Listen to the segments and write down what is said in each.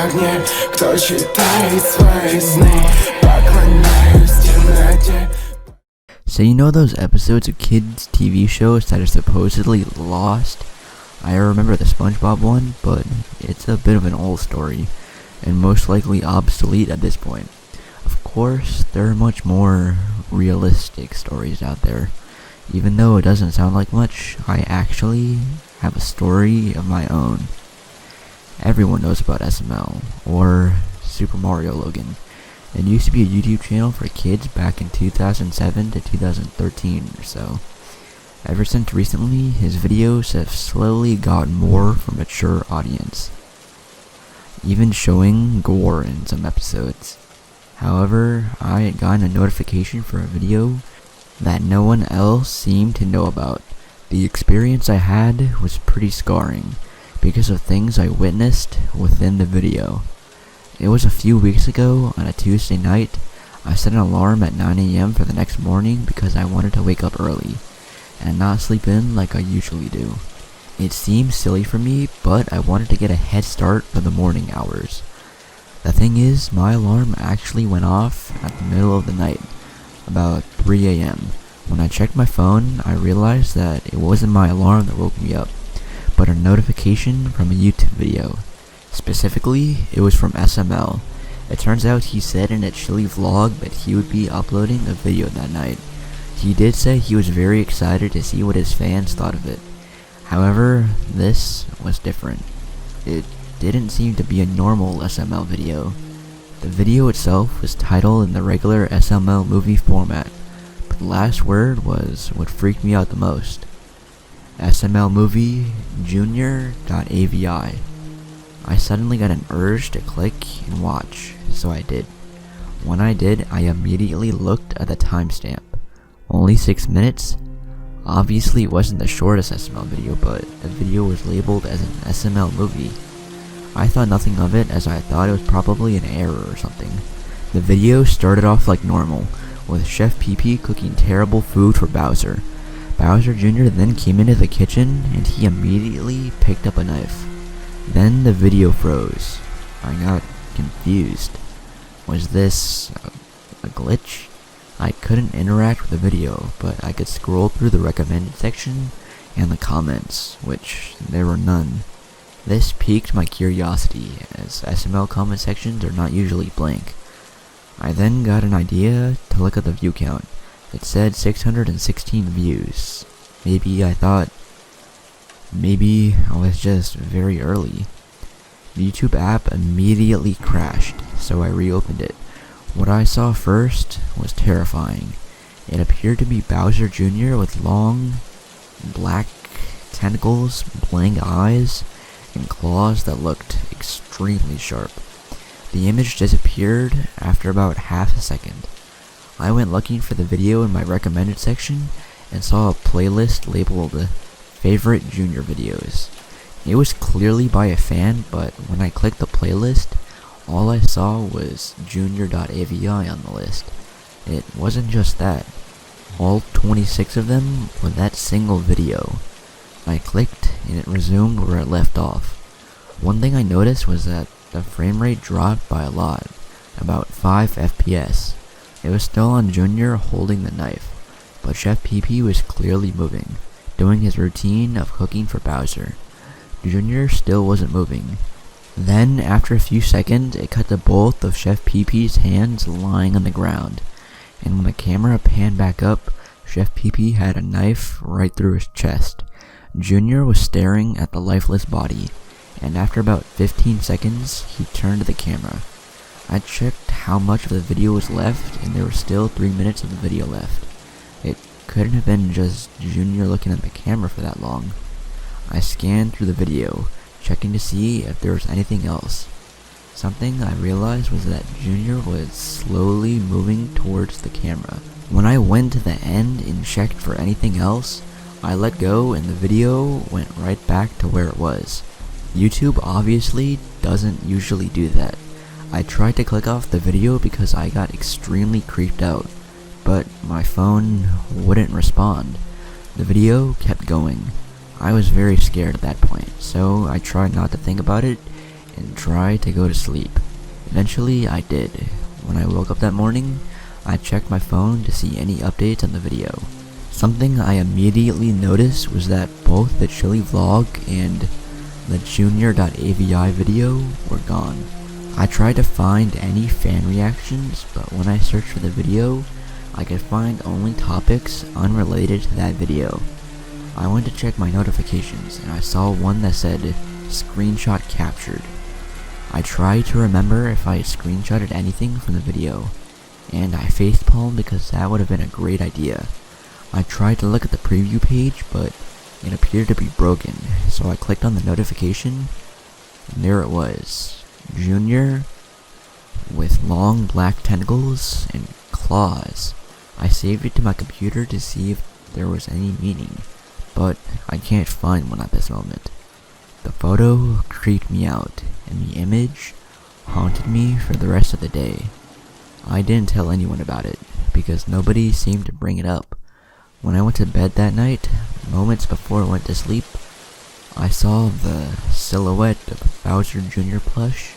огне, кто читает свои сны, поклоняюсь темноте. So you know those episodes of kids' TV shows that are supposedly lost? I remember the SpongeBob one, but it's a bit of an old story, and most likely obsolete at this point. Of course, there are much more realistic stories out there. Even though it doesn't sound like much, I actually have a story of my own. Everyone knows about SML, or Super Mario Logan. It used to be a YouTube channel for kids back in 2007 to 2013 or so. Ever since recently, his videos have slowly gotten more for a mature audience, even showing gore in some episodes. However, I had gotten a notification for a video that no one else seemed to know about. The experience I had was pretty scarring because of things I witnessed within the video. It was a few weeks ago on a Tuesday night. I set an alarm at 9 AM for the next morning because I wanted to wake up early and not sleep in like I usually do. It seems silly for me, but I wanted to get a head start for the morning hours. The thing is, my alarm actually went off at the middle of the night, about 3 AM. When I checked my phone, I realized that it wasn't my alarm that woke me up, but a notification from a YouTube video. Specifically, it was from SML. It turns out he said in a chilly vlog that he would be uploading a video that night. He did say he was very excited to see what his fans thought of it. However, this was different. It didn't seem to be a normal SML video. The video itself was titled in the regular SML movie format, but the last word was what freaked me out the most. SML movie Junior.AVI. I suddenly got an urge to click and watch, so I did. When I did, I immediately looked at the timestamp. Only 6 minutes? Obviously it wasn't the shortest SML video, but the video was labeled as an SML movie. I thought nothing of it as I thought it was probably an error or something. The video started off like normal, with Chef Pee-Pee cooking terrible food for Bowser. Bowser Jr. then came into the kitchen and he immediately picked up a knife. Then the video froze. I got confused. Was this a glitch? I couldn't interact with the video, but I could scroll through the recommended section and the comments, which there were none. This piqued my curiosity, as SML comment sections are not usually blank. I then got an idea to look at the view count. It said 616 views. Maybe I was just very early. The YouTube app immediately crashed, so I reopened it. What I saw first was terrifying. It appeared to be Bowser Jr. with long, black tentacles, blank eyes, and claws that looked extremely sharp. The image disappeared after about half a second. I went looking for the video in my recommended section and saw a playlist labeled Favorite Junior Videos. It was clearly by a fan, but when I clicked the playlist, all I saw was Junior.AVI on the list. It wasn't just that. All 26 of them were that single video. I clicked and it resumed where it left off. One thing I noticed was that the frame rate dropped by a lot, about 5 FPS. It was still on Junior holding the knife, but Chef Pee-Pee was clearly moving, doing his routine of cooking for Bowser. Junior still wasn't moving. Then, after a few seconds, it cut to both of Chef Pee-Pee's hands lying on the ground, and when the camera panned back up, Chef Pee-Pee had a knife right through his chest. Junior was staring at the lifeless body, and after about 15 seconds, he turned to the camera. I checked how much of the video was left, and there was still 3 minutes of the video left. It couldn't have been just Junior looking at the camera for that long. I scanned through the video, checking to see if there was anything else. Something I realized was that Junior was slowly moving towards the camera. When I went to the end and checked for anything else, I let go and the video went right back to where it was. YouTube obviously doesn't usually do that. I tried to click off the video because I got extremely creeped out, but my phone wouldn't respond. The video kept going. I was very scared at that point, so I tried not to think about it and tried to go to sleep. Eventually, I did. When I woke up that morning, I checked my phone to see any updates on the video. Something I immediately noticed was that both the Chili vlog and the Junior.AVI video were gone. I tried to find any fan reactions, but when I searched for the video, I could find only topics unrelated to that video. I went to check my notifications and I saw one that said, "Screenshot captured." I tried to remember if I had screenshotted anything from the video, and I facepalmed because that would have been a great idea. I tried to look at the preview page, but it appeared to be broken, so I clicked on the notification, and there it was. Junior with long black tentacles and claws. I saved it to my computer to see if there was any meaning, but I can't find one at this moment. The photo creeped me out, and the image haunted me for the rest of the day. I didn't tell anyone about it, because nobody seemed to bring it up. When I went to bed that night, moments before I went to sleep, I saw the silhouette of Bowser Jr. plush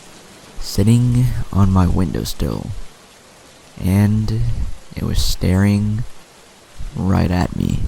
sitting on my windowsill, and it was staring right at me.